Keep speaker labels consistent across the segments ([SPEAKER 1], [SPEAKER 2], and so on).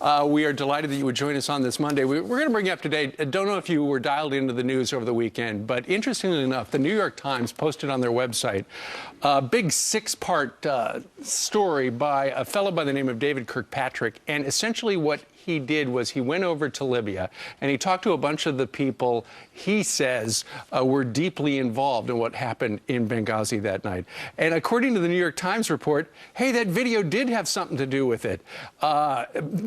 [SPEAKER 1] We are delighted that you would join us on this Monday. We're going to bring you up to date. I don't know if you were dialed into the news over the weekend, but interestingly enough, the New York Times posted on their website a big six-part story by a fellow by the name of David Kirkpatrick. And essentially what he did was he went over to Libya and he talked to a bunch of the people he says were deeply involved in what happened in Benghazi that night. And according to the New York Times report, hey, that video did have something to do with it.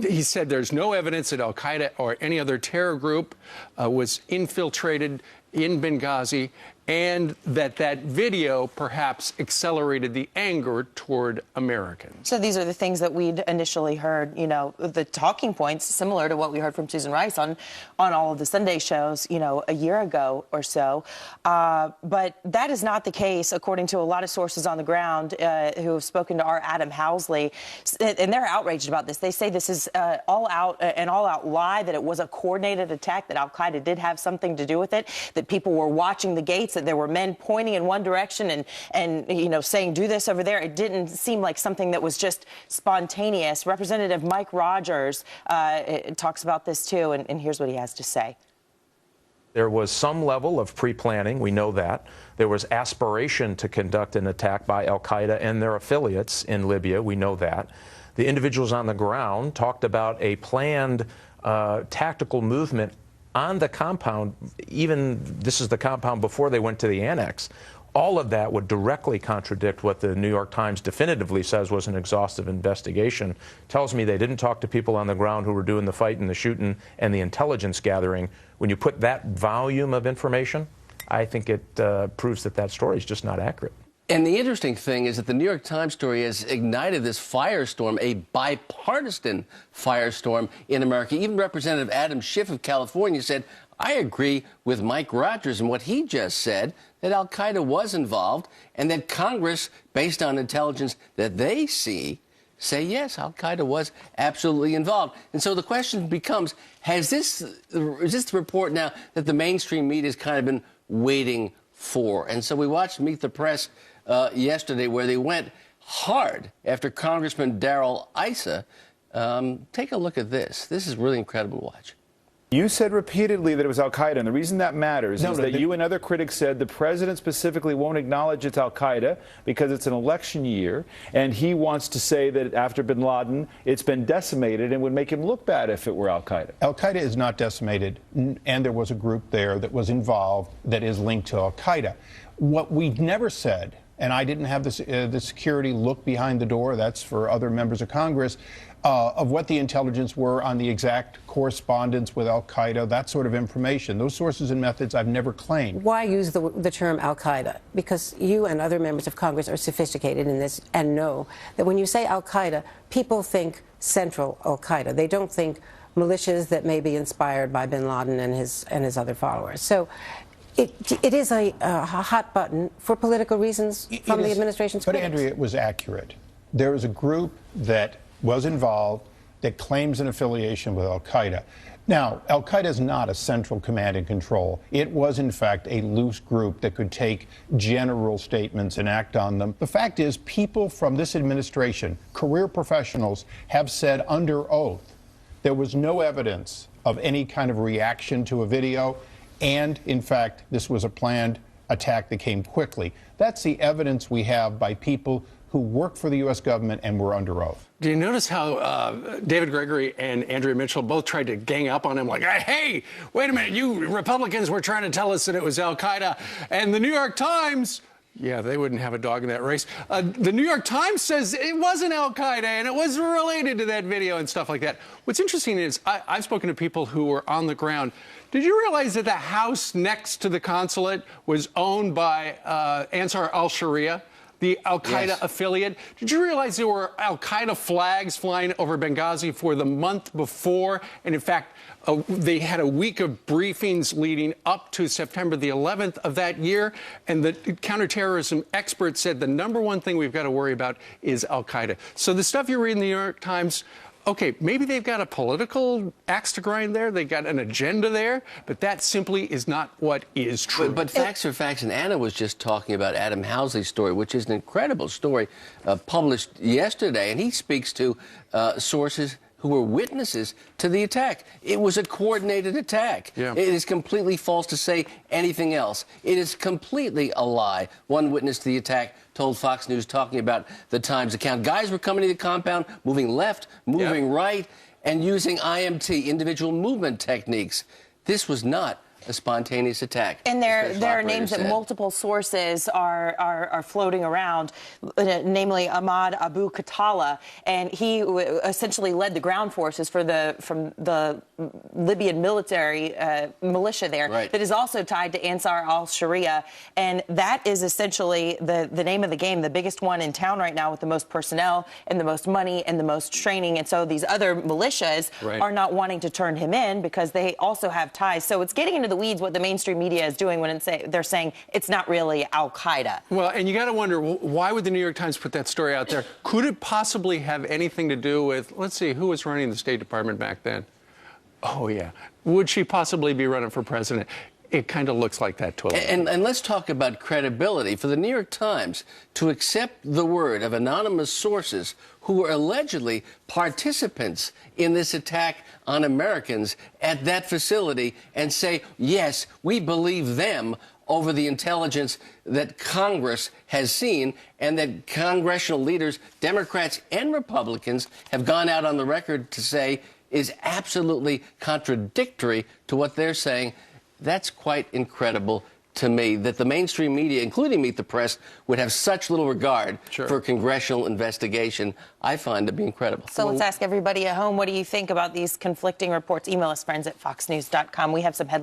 [SPEAKER 1] He said there's no evidence that al-Qaeda or any other terror group was infiltrated in Benghazi, and that video perhaps accelerated the anger toward Americans.
[SPEAKER 2] So these are the things that we'd initially heard, you know, the talking points similar to what we heard from Susan Rice on all of the Sunday shows, you know, a year ago or so. But that is not the case, according to a lot of sources on the ground who have spoken to our Adam Housley, and they're outraged about this. They say this is an all-out lie, that it was a coordinated attack, that al-Qaeda did have something to do with it, that people were watching the gates, that there were men pointing in one direction and you know, saying, do this over there. It didn't seem like something that was just spontaneous. Representative Mike Rogers talks about this too, and here's what he has to say.
[SPEAKER 3] There was some level of pre-planning, we know that. There was aspiration to conduct an attack by al-Qaeda and their affiliates in Libya, we know that. The individuals on the ground talked about a planned tactical movement on the compound. Even this is the compound before they went to the annex. All of that would directly contradict what the New York Times definitively says was an exhaustive investigation. Tells me they didn't talk to people on the ground who were doing the fighting, the shooting, and the intelligence gathering. When you put that volume of information, I think it proves that that story is just not accurate.
[SPEAKER 4] And the interesting thing is that the New York Times story has ignited this firestorm, a bipartisan firestorm in America. Even Representative Adam Schiff of California said, I agree with Mike Rogers and what he just said, that al-Qaeda was involved and that Congress, based on intelligence that they see, say, yes, al-Qaeda was absolutely involved. And so the question becomes, is this the report now that the mainstream media has kind of been waiting for? And so we watched Meet the Press yesterday, where they went hard after Congressman Darrell Issa. Take a look at this. This is really incredible to watch.
[SPEAKER 5] You said repeatedly that it was al-Qaeda, and the reason that matters is that you and other critics said the president specifically won't acknowledge it's al-Qaeda because it's an election year, and he wants to say that after bin Laden, it's been decimated and would make him look bad if it were al-Qaeda.
[SPEAKER 6] Al-Qaeda is not decimated, and there was a group there that was involved that is linked to al-Qaeda. What we never said, and I didn't have the security look behind the door, that's for other members of Congress, of what the intelligence were on the exact correspondence with al-Qaeda, that sort of information. Those sources and methods I've never claimed.
[SPEAKER 7] Why use the term al-Qaeda? Because you and other members of Congress are sophisticated in this and know that when you say al-Qaeda, people think central al-Qaeda. They don't think militias that may be inspired by bin Laden and his other followers. So it is a hot button for political reasons from the administration's critics.
[SPEAKER 6] But, Andrea, it was accurate. There is a group that was involved that claims an affiliation with al-Qaeda. Now, al-Qaeda is not a central command and control. It was, in fact, a loose group that could take general statements and act on them. The fact is, people from this administration, career professionals, have said under oath there was no evidence of any kind of reaction to a video. And, in fact, this was a planned attack that came quickly. That's the evidence we have by people who work for the U.S. government and were under oath.
[SPEAKER 1] Do you notice how David Gregory and Andrea Mitchell both tried to gang up on him like, hey, wait a minute, you Republicans were trying to tell us that it was al-Qaeda. And the New York Times, yeah, they wouldn't have a dog in that race. The New York Times says it wasn't al-Qaeda and it was related to that video and stuff like that. What's interesting is I've spoken to people who were on the ground. Did you realize that the house next to the consulate was owned by Ansar al-Sharia, the al-Qaeda affiliate? Did you realize there were al-Qaeda flags flying over Benghazi for the month before? And in fact, they had a week of briefings leading up to September the 11th of that year. And the counterterrorism experts said the number one thing we've got to worry about is al-Qaeda. So the stuff you read in the New York Times, okay, maybe they've got a political axe to grind there. They've got an agenda there, but that simply is not what is true.
[SPEAKER 4] But facts are facts, and Anna was just talking about Adam Housley's story, which is an incredible story published yesterday, and he speaks to sources who were witnesses to the attack. It was a coordinated attack.
[SPEAKER 1] Yeah.
[SPEAKER 4] It is completely false to say anything else. It is completely a lie. One witness to the attack told Fox News, talking about the Times account, guys were coming to the compound, moving left, moving right, and using IMT, individual movement techniques. This was not a spontaneous attack.
[SPEAKER 2] And there are names that multiple sources are floating around, namely Ahmad Abu Khattala, and he essentially led the ground forces from the Libyan military militia there that is also tied to Ansar al-Sharia, and that is essentially the name of the game, the biggest one in town right now with the most personnel and the most money and the most training. And so these other militias are not wanting to turn him in because they also have ties. So it's getting into the weeds what the mainstream media is doing when they're saying it's not really al-Qaeda.
[SPEAKER 1] Well, and you got to wonder, why would the New York Times put that story out there? Could it possibly have anything to do with, let's see, who was running the State Department back then? Oh, yeah. Would she possibly be running for president? It kind of looks like that to a
[SPEAKER 4] and let's talk about credibility. For the New York Times to accept the word of anonymous sources who were allegedly participants in this attack on Americans at that facility and say, yes, we believe them over the intelligence that Congress has seen and that congressional leaders, Democrats and Republicans, have gone out on the record to say is absolutely contradictory to what they're saying. That's quite incredible to me that the mainstream media, including Meet the Press, would have such little regard for congressional investigation. I find to be incredible.
[SPEAKER 2] So let's ask everybody at home, what do you think about these conflicting reports? Email us, friends@foxnews.com. We have some headlines.